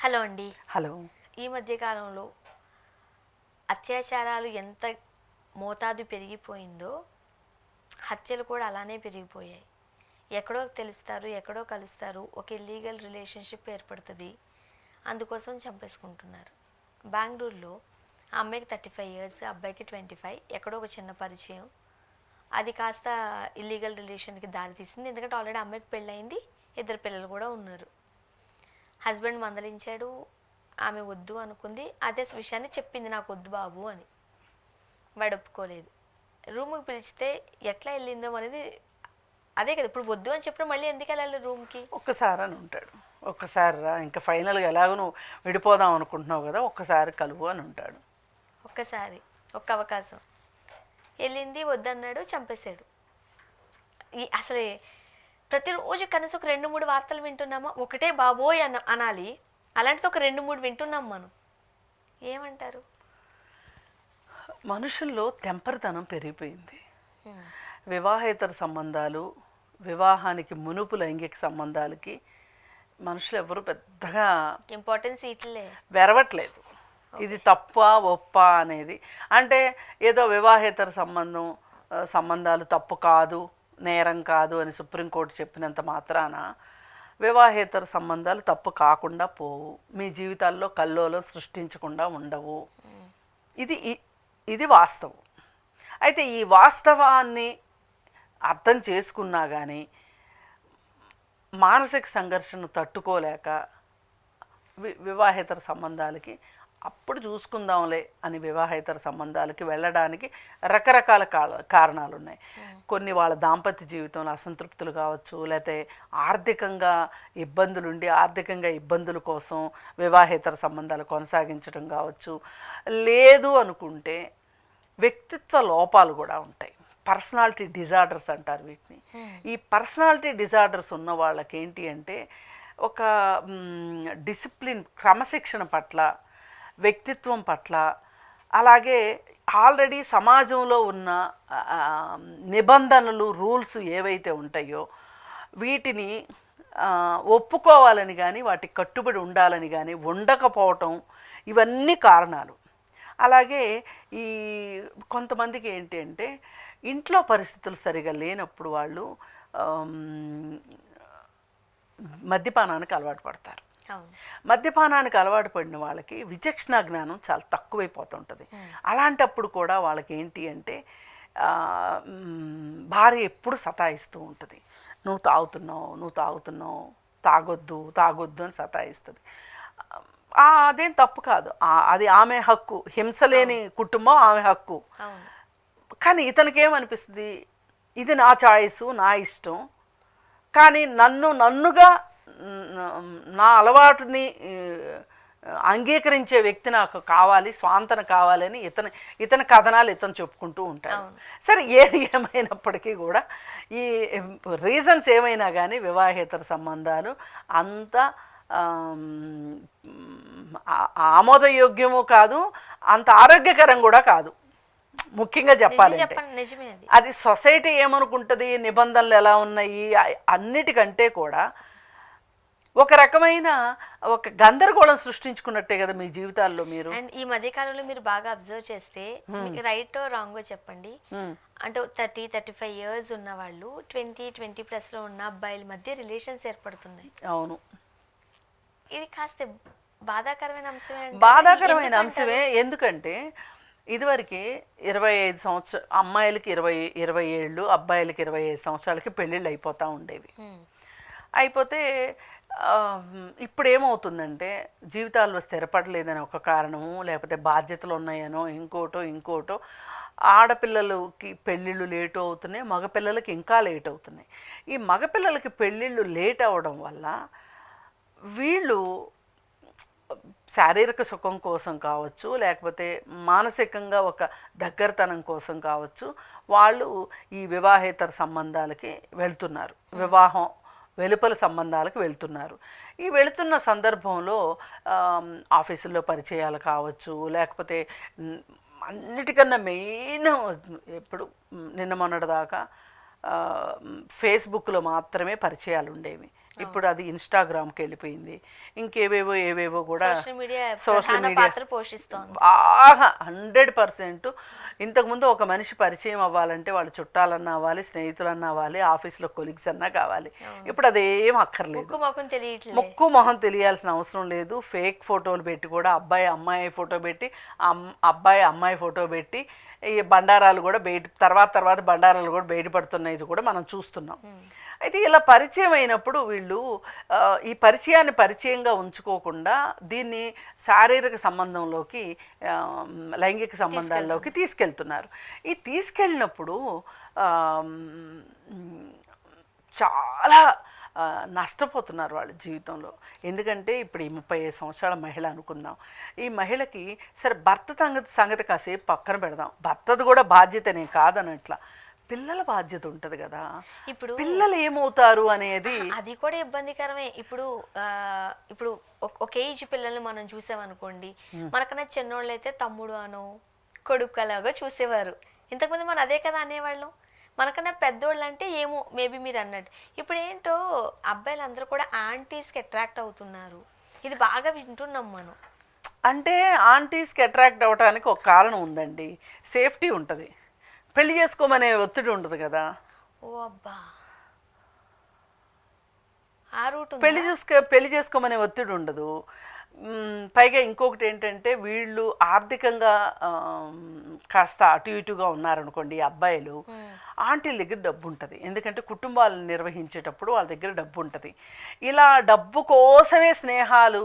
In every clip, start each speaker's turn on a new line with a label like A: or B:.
A: Hello అండి.
B: Hello.
A: ఈ మధ్య కాలంలో అత్యాచారాలు ఎంత మోతాదు పెరిగిపోయిందో, హత్యలు కూడా అలానే పెరిగిపోయాయి. ఎక్కడో తెలుస్తారు, ఎక్కడో కలుస్తారు, ఒక ఇల్లీగల్ రిలేషన్షిప్ ఏర్పడుతుంది, అందుకోసం చంపేసుకుంటున్నారు. బెంగళూరులో ఆ అమ్మాయికి 35 ఇయర్స్, అబ్బాయికి 25, ఎక్కడో ఒక చిన్న పరిచయం, అది కాస్త ఇల్లీగల్ రిలేషన్కి దారితీసింది. ఎందుకంటే ఆల్రెడీ అమ్మాయికి పెళ్ళయింది, 2 పిల్లలు కూడా ఉన్నారు. హస్బెండ్ మందలించాడు, ఆమె వద్దు అనుకుంది. అదే విషయాన్ని చెప్పింది, నాకు వద్దు బాబు అని. వాడు ఒప్పుకోలేదు. రూమ్కి పిలిచితే ఎట్లా వెళ్ళిందో అనేది అదే కదా, ఇప్పుడు వద్దు అని చెప్పిన మళ్ళీ ఎందుకు వెళ్ళాలి రూమ్కి?
B: ఒక్కసారి అని ఉంటాడు, ఒక్కసారి రా, ఇంకా ఫైనల్గా ఎలాగో నువ్వు విడిపోదాం అనుకుంటున్నావు కదా, ఒక్కసారి కలువు అని ఉంటాడు.
A: ఒక్కసారి, ఒక్క అవకాశం. వెళ్ళింది, వద్దన్నాడు, చంపేశాడు. అసలు ప్రతిరోజు కనీసం ఒక 2-3 వార్తలు వింటున్నామా? ఒకటే బాబోయ్ అనాలి, అలాంటిది ఒక 2-3 వింటున్నాం మనం. ఏమంటారు?
B: మనుషుల్లో తెంపరితనం పెరిగిపోయింది. వివాహేతర సంబంధాలు, వివాహానికి మునుపు లైంగిక సంబంధాలకి మనుషులు ఎవరు పెద్దగా
A: ఇంపార్టెన్స్ ఇట్లే
B: వెరవట్లేదు. ఇది తప్ప ఒప్ప అనేది, అంటే ఏదో వివాహేతర సంబంధాలు తప్పు కాదు, నేరం కాదు అని సుప్రీంకోర్టు చెప్పినంత మాత్రాన వివాహేతర సంబంధాలు తప్పు కాకుండా పోవు, మీ జీవితాల్లో కల్లోలం సృష్టించకుండా ఉండవు. ఇది వాస్తవం. అయితే ఈ వాస్తవాన్ని అర్థం చేసుకున్నా కానీ మానసిక సంఘర్షణ తట్టుకోలేక వివాహేతర సంబంధాలకి అప్పుడు చూసుకుందాంలే అని వివాహేతర సంబంధాలకి వెళ్ళడానికి రకరకాల కారణాలు ఉన్నాయి. కొన్ని వాళ్ళ దాంపత్య జీవితంలో అసంతృప్తులు కావచ్చు, లేకపోతే ఆర్థికంగా ఇబ్బందుల కోసం వివాహేతర సంబంధాలు కొనసాగించడం కావచ్చు. లేదు అనుకుంటే వ్యక్తిత్వ లోపాలు కూడా ఉంటాయి, పర్సనాలిటీ డిజార్డర్స్ అంటారు వీటిని. ఈ పర్సనాలిటీ డిజార్డర్స్ ఉన్న వాళ్ళకి ఏంటి అంటే ఒక డిసిప్లిన్, క్రమశిక్షణ పట్ల, వ్యక్తిత్వం పట్ల, అలాగే ఆల్రెడీ సమాజంలో ఉన్న నిబంధనలు, రూల్స్ ఏవైతే ఉంటాయో వీటిని ఒప్పుకోవాలని కానీ వాటికి కట్టుబడి ఉండాలని కానీ ఉండకపోవటం, ఇవన్నీ కారణాలు. అలాగే ఈ కొంతమందికి ఏంటి అంటే ఇంట్లో పరిస్థితులు సరిగా లేనప్పుడు వాళ్ళు మద్యపానానికి అలవాటు పడతారు. మద్యపానానికి అలవాటు పడిన వాళ్ళకి విచక్షణ జ్ఞానం చాలా తక్కువైపోతుంటుంది. అలాంటప్పుడు కూడా వాళ్ళకి ఏంటి అంటే భార్య ఎప్పుడు సతాయిస్తూ ఉంటుంది, నువ్వు తాగుతున్నావు, తాగొద్దు అని సతాయిస్తుంది. అదేం తప్పు కాదు, అది ఆమె హక్కు, హింసలేని కుటుంబం ఆమె హక్కు. కానీ ఇతనికి ఏమనిపిస్తుంది, ఇది నా చాయిస్, నా ఇష్టం, కానీ నన్నుగా నా అలవాటుని అంగీకరించే వ్యక్తి నాకు కావాలి, స్వాంతన కావాలని ఇతని కథనాలు ఇతను చెప్పుకుంటూ ఉంటాడు. సరే, ఏది ఏమైనప్పటికీ కూడా ఈ రీజన్స్ ఏమైనా కానీ వివాహేతర సంబంధాలు అంత ఆమోదయోగ్యము కాదు, అంత ఆరోగ్యకరం కూడా కాదు. ముఖ్యంగా చెప్పాలంటే అది సొసైటీ ఏమనుకుంటుంది, నిబంధనలు ఎలా ఉన్నాయి, అన్నిటికంటే కూడా ఒక రకమైన ఒక గందరగోళం సృష్టించుకున్నట్టే కదా మీ జీవితాల్లో. మీరు
A: అండ్ ఈ మధ్య కాలంలో మీరు బాగా అబ్జర్వ్ చేస్తే, రైట్ రాంగో చెప్పండి, అంటే 30-35 ఇయర్స్ ఉన్న వాళ్ళు 20+ ఉన్న అబ్బాయిల మధ్య రిలేషన్స్ ఏర్పడుతున్నాయి.
B: అవును,
A: ఇది కాస్త బాధాకరమైన అంశమే.
B: బాధాకరమైన అంశమే, ఎందుకంటే ఇదివరకు 25 సంవత్సరాలు అమ్మాయిలకి 20 ఏళ్ళు, అబ్బాయిలకి 25 సంవత్సరాలకి పెళ్ళిళ్ళు అయిపోతూ ఉండేవి. అయిపోతే ఇప్పుడు ఏమవుతుందంటే జీవితాల్లో స్థిరపడలేదని ఒక కారణము, లేకపోతే బాధ్యతలు ఉన్నాయనో ఇంకోటో ఆడపిల్లలకి పెళ్ళిళ్ళు లేట్ అవుతున్నాయి, మగపిల్లలకి ఇంకా లేట్ అవుతున్నాయి. ఈ మగపిల్లలకి పెళ్ళిళ్ళు లేట్ అవ్వడం వల్ల వీళ్ళు శారీరక సుఖం కోసం కావచ్చు, లేకపోతే మానసికంగా ఒక దగ్గరతనం కోసం కావచ్చు, వాళ్ళు ఈ వివాహేతర సంబంధాలకి వెళ్తున్నారు, వివాహం వెలుపల సంబంధాలకు వెళ్తున్నారు. ఈ వెళుతున్న సందర్భంలో ఆఫీసుల్లో పరిచయాలు కావచ్చు, లేకపోతే అన్నిటికన్నా మెయిన్ ఎప్పుడు నిన్న మొన్నటిదాకా ఫేస్బుక్లో మాత్రమే పరిచయాలు ఉండేవి. ఇప్పుడు అది ఇన్స్టాగ్రామ్కి వెళ్ళిపోయింది, ఇంకేవేవో కూడా
A: సోషల్ మీడియా
B: సోషల్
A: ప్రధాన
B: మీడియా
A: పాత్ర పోషిస్తోంది.
B: బాగా 100%. ఇంతకుముందు ఒక మనిషి పరిచయం అవ్వాలంటే వాళ్ళు చుట్టాలన్నా అవ్వాలి, స్నేహితులన్నా అవ్వాలి, ఆఫీస్లో కొలీగ్స్ అన్నా కావాలి. ఇప్పుడు అదేం అక్కర్లేదు,
A: ముక్కు ముఖం తెలియట్లేదు.
B: ముక్కు మొహం తెలియాల్సిన అవసరం లేదు. ఫేక్ ఫోటోలు పెట్టి కూడా అబ్బాయి అమ్మాయి ఫోటో పెట్టి, అబ్బాయి అమ్మాయి ఫోటో పెట్టి ఈ బండారాలు కూడా తర్వాత బండారాలు కూడా బయటపడుతున్నాయి కూడా మనం చూస్తున్నాం. అయితే ఇలా పరిచయం అయినప్పుడు వీళ్ళు ఈ పరిచయాన్ని పరిచయంగా ఉంచుకోకుండా దీన్ని శారీరక సంబంధంలోకి, లైంగిక సంబంధాల్లోకి తీసుకెళ్తున్నారు. ఈ తీసుకెళ్ళినప్పుడు చాలా నష్టపోతున్నారు వాళ్ళ జీవితంలో. ఎందుకంటే ఇప్పుడు ఈ 35 సంవత్సరాల మహిళ అనుకుందాం. ఈ మహిళకి సరే భర్త సంగతి కాసేపు పక్కన పెడదాం, భర్తది కూడా బాధ్యతనే కాదనట్లా, పిల్లల బాధ్యత ఉంటుంది కదా.
A: ఇప్పుడు
B: పిల్లలు ఏమవుతారు అనేది
A: అది కూడా ఇబ్బందికరమే. ఇప్పుడు ఒక ఏజ్ పిల్లల్ని మనం చూసామనుకోండి, మనకన్నా చిన్నోళ్ళు అయితే తమ్ముడు అనో కొడుకులాగా చూసేవారు. ఇంతకుముందు మనం అదే కదా అనేవాళ్ళం. మనకన్నా పెద్దోళ్ళు అంటే ఏమో మేబీ మీరు అన్నట్టు. ఇప్పుడు ఏంటో అబ్బాయిలు అందరూ కూడా ఆంటీస్కి అట్రాక్ట్ అవుతున్నారు. ఇది బాగా వింటున్నాం మనం.
B: అంటే ఆంటీస్కి అట్రాక్ట్ అవ్వడానికి ఒక కారణం ఉందండి, సేఫ్టీ ఉంటుంది. పెళ్లి చేసుకోమనే ఒత్తిడి ఉండదు కదా.
A: ఓ అబ్బా, ఆ రూట్
B: పెళ్లి చేసుకోమనే ఒత్తిడి ఉండదు. పైగా ఇంకొకటి ఏంటంటే వీళ్ళు ఆర్థికంగా కాస్త అటు ఇటుగా ఉన్నారనుకోండి అబ్బాయిలు, ఆంటీల దగ్గర డబ్బు ఉంటుంది. ఎందుకంటే కుటుంబాలను నిర్వహించేటప్పుడు వాళ్ళ దగ్గర డబ్బు ఉంటుంది. ఇలా డబ్బు కోసమే స్నేహాలు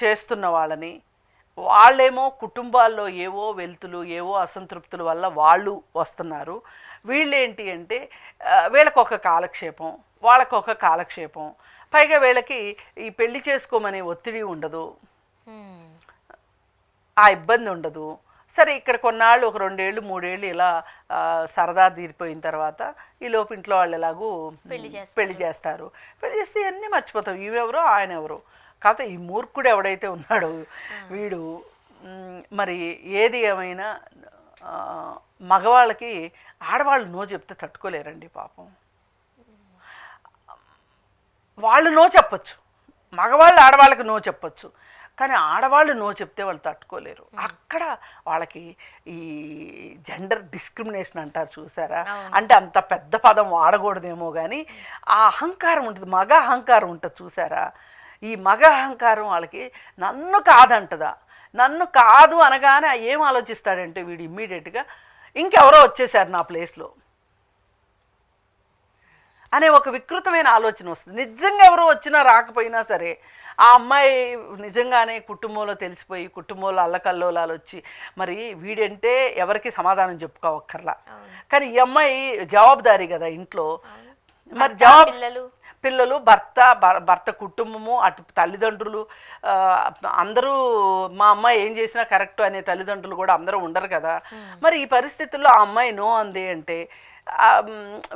B: చేస్తున్న వాళ్ళని, వాళ్ళేమో కుటుంబాల్లో ఏవో వెల్తులు ఏవో అసంతృప్తుల వల్ల వాళ్ళు వస్తున్నారు. వీళ్ళేంటి అంటే వీళ్ళకొక కాలక్షేపం, వాళ్ళకొక కాలక్షేపం. పైగా వీళ్ళకి ఈ పెళ్లి చేసుకోమనే ఒత్తిడి ఉండదు, ఆ ఇబ్బంది ఉండదు. సరే ఇక్కడ కొన్నాళ్ళు ఒక 2 ఏళ్ళు 3 ఏళ్ళు ఇలా సరదా తీరిపోయిన తర్వాత ఈ లోపు ఇంట్లో వాళ్ళు ఎలాగూ పెళ్లి చేస్తారు. పెళ్లి చేస్తే ఇవన్నీ మర్చిపోతాం, ఈవెవరో ఆయన ఎవరో. కాకపోతే ఈ మూర్ఖుడు ఎవడైతే ఉన్నాడో వీడు మరి ఏది ఏమైనా మగవాళ్ళకి ఆడవాళ్ళు నో చెప్తే తట్టుకోలేరండి పాపం. వాళ్ళు నో చెప్పచ్చు, మగవాళ్ళు ఆడవాళ్ళకి నో చెప్పచ్చు, కానీ ఆడవాళ్ళు నో చెప్తే వాళ్ళు తట్టుకోలేరు. అక్కడ వాళ్ళకి ఈ జెండర్ డిస్క్రిమినేషన్ అంటారు చూసారా, అంటే అంత పెద్ద పదం వాడకూడదేమో కానీ ఆ అహంకారం ఉంటుంది, మగ అహంకారం ఉంటుంది చూసారా. ఈ మగ అహంకారం వాళ్ళకి నన్ను కాదంటదా, నన్ను కాదు అనగానే ఏం ఆలోచిస్తాడంటే వీడు ఇమ్మీడియట్గా ఇంకెవరో వచ్చేసారు నా ప్లేస్లో అనే ఒక వికృతమైన ఆలోచన వస్తుంది. నిజంగా ఎవరో వచ్చినా రాకపోయినా సరే ఆ అమ్మాయి నిజంగానే కుటుంబంలో తెలిసిపోయి కుటుంబంలో అల్లకల్లోలాలు వచ్చి మరి వీడంటే ఎవరికి సమాధానం చెప్పుకోవక్కర్లా. కానీ ఈ అమ్మాయి జవాబుదారీ కదా ఇంట్లో, మరి పిల్లలు భర్త కుటుంబము అటు తల్లిదండ్రులు అందరూ మా అమ్మాయి ఏం చేసినా కరెక్ట్ అనే తల్లిదండ్రులు కూడా అందరూ ఉండరు కదా. మరి ఈ పరిస్థితుల్లో ఆ అమ్మాయి నో అంది అంటే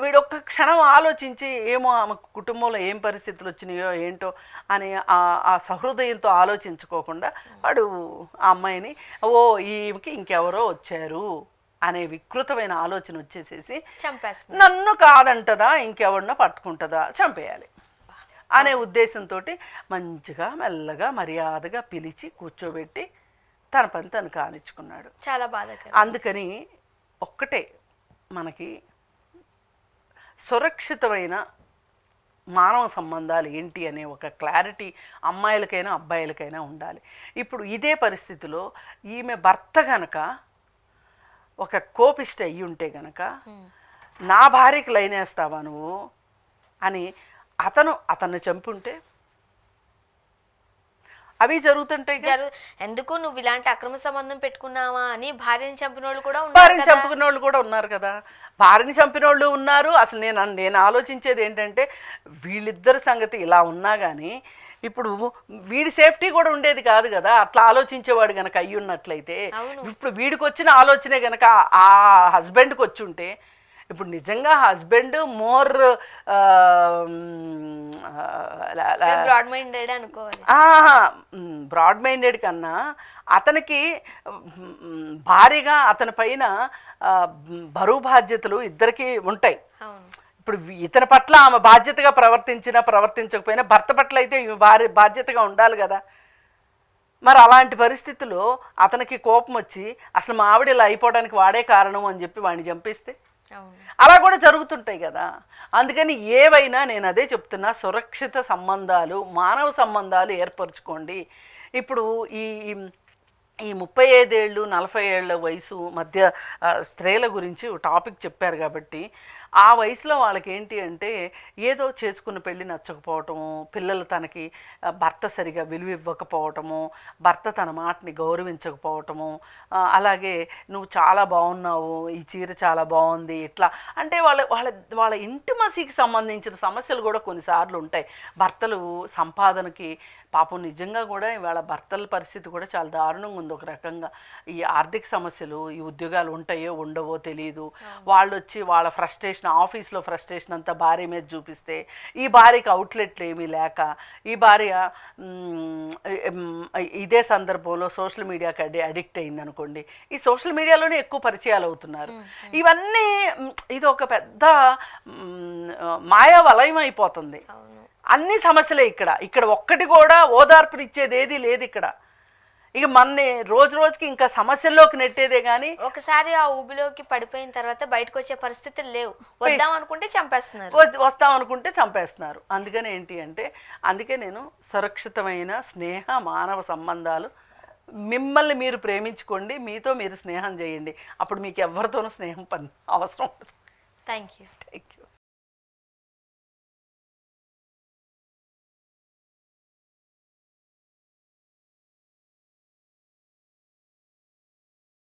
B: వీడు ఒక్క క్షణం ఆలోచించి ఏమో ఆమె కుటుంబంలో ఏం పరిస్థితులు వచ్చినాయో ఏంటో అని ఆ సహృదయంతో ఆలోచించుకోకుండా వాడు ఆ అమ్మాయిని ఓ ఈమెకి ఇంకెవరో వచ్చారు అనే వికృతమైన ఆలోచన వచ్చేసేసి నన్ను కాదంటదా ఇంకెవరినో పట్టుకుంటుందా చంపేయాలి అనే ఉద్దేశంతో మంచిగా మెల్లగా మర్యాదగా పిలిచి కూర్చోబెట్టి తన పని తను కానిచ్చుకున్నాడు.
A: చాలా బాధాకరం.
B: అందుకని ఒక్కటే మనకి సురక్షితమైన మానవ సంబంధాలు ఏంటి అనే ఒక క్లారిటీ అమ్మాయిలకైనా అబ్బాయిలకైనా ఉండాలి. ఇప్పుడు ఇదే పరిస్థితిలో ఈమె భర్త గనక ఒక కోపిష్టి అయ్యి ఉంటే గనక నా భార్యకి లైన్ వేస్తావా నువ్వు అని అతన్ని చంపుంటే అవి జరుగుతుంటాయి.
A: ఎందుకు నువ్వు ఇలాంటి అక్రమ సంబంధం పెట్టుకున్నావా అని భార్యని చంపిన వాళ్ళు కూడా
B: ఉన్నారు కదా. భార్యని చంపిన వాళ్ళు ఉన్నారు. అసలు నేను ఆలోచించేది ఏంటంటే వీళ్ళిద్దరి సంగతి ఇలా ఉన్నా కానీ ఇప్పుడు వీడి సేఫ్టీ కూడా ఉండేది కాదు కదా. అట్లా ఆలోచించేవాడు గనక అయ్యి ఉన్నట్లయితే ఇప్పుడు వీడికి వచ్చిన ఆలోచనే గనక ఆ హస్బెండ్కి వచ్చి ఉంటే ఇప్పుడు నిజంగా హస్బెండ్ మోర్ బ్రాడ్ మైండెడ్ కన్నా అతనికి భారీగా అతని పైన బరువు బాధ్యతలు ఇద్దరికి ఉంటాయి. ఇప్పుడు ఇతని పట్ల ఆమె బాధ్యతగా ప్రవర్తించకపోయినా భర్త పట్ల అయితే భార్య బాధ్యతగా ఉండాలి కదా. మరి అలాంటి పరిస్థితుల్లో అతనికి కోపం వచ్చి అసలు మా ఆవిడ ఇలా అయిపోవడానికి వాడే కారణం అని చెప్పి వాడిని చంపేస్తే అలా కూడా జరుగుతుంటాయి కదా. అందుకని ఏవైనా నేను అదే చెప్తున్నా, సురక్షిత సంబంధాలు, మానవ సంబంధాలు ఏర్పరచుకోండి. ఇప్పుడు ఈ 35 ఏళ్ళు 40 ఏళ్ళ వయసు మధ్య స్త్రీల గురించి టాపిక్ చెప్పారు కాబట్టి ఆ వయసులో వాళ్ళకి ఏంటి అంటే ఏదో చేసుకున్న పెళ్ళి నచ్చకపోవటము, పిల్లలు తనకి భర్త సరిగా విలువ ఇవ్వకపోవటము, భర్త తన మాటని గౌరవించకపోవటము, అలాగే నువ్వు చాలా బాగున్నావు, ఈ చీర చాలా బాగుంది, ఇట్లా అంటే వాళ్ళ ఇంటిమసీకి సంబంధించిన సమస్యలు కూడా కొన్నిసార్లు ఉంటాయి. భర్తలు సంపాదనకి పాపం నిజంగా కూడా ఇవాళ భర్తల పరిస్థితి కూడా చాలా దారుణంగా ఉంది. ఒక రకంగా ఈ ఆర్థిక సమస్యలు, ఈ ఉద్యోగాలు ఉంటాయో ఉండవో తెలియదు. వాళ్ళు వచ్చి వాళ్ళ ఫ్రస్ట్రేషన్, ఆఫీస్లో ఫ్రస్ట్రేషన్ అంతా భార్య మీద చూపిస్తే ఈ భార్యకి అవుట్లెట్లు ఏమీ లేక ఈ భార్య ఇదే సందర్భంలో సోషల్ మీడియాకి అడిక్ట్ అయింది అనుకోండి, ఈ సోషల్ మీడియాలోనే ఎక్కువ పరిచయాలు అవుతున్నారు. ఇవన్నీ ఇది ఒక పెద్ద మాయా వలయం అయిపోతుంది. అన్ని సమస్యలే ఇక్కడ ఒక్కటి కూడా ఓదార్పునిచ్చేది ఏది లేదు ఇక్కడ. ఇక మన రోజుకి ఇంకా సమస్యల్లోకి నెట్టేదే కానీ
A: ఒకసారి ఆ ఊబిలోకి పడిపోయిన తర్వాత బయటకు వచ్చే పరిస్థితులు లేవు. వస్తామనుకుంటే చంపేస్తున్నారు. అందుకని ఏంటి అంటే అందుకే నేను సురక్షితమైన స్నేహ మానవ సంబంధాలు, మిమ్మల్ని మీరు ప్రేమించుకోండి, మీతో మీరు స్నేహం చేయండి, అప్పుడు మీకు ఎవరితోనూ స్నేహం అవసరం ఉండదు. Thank you.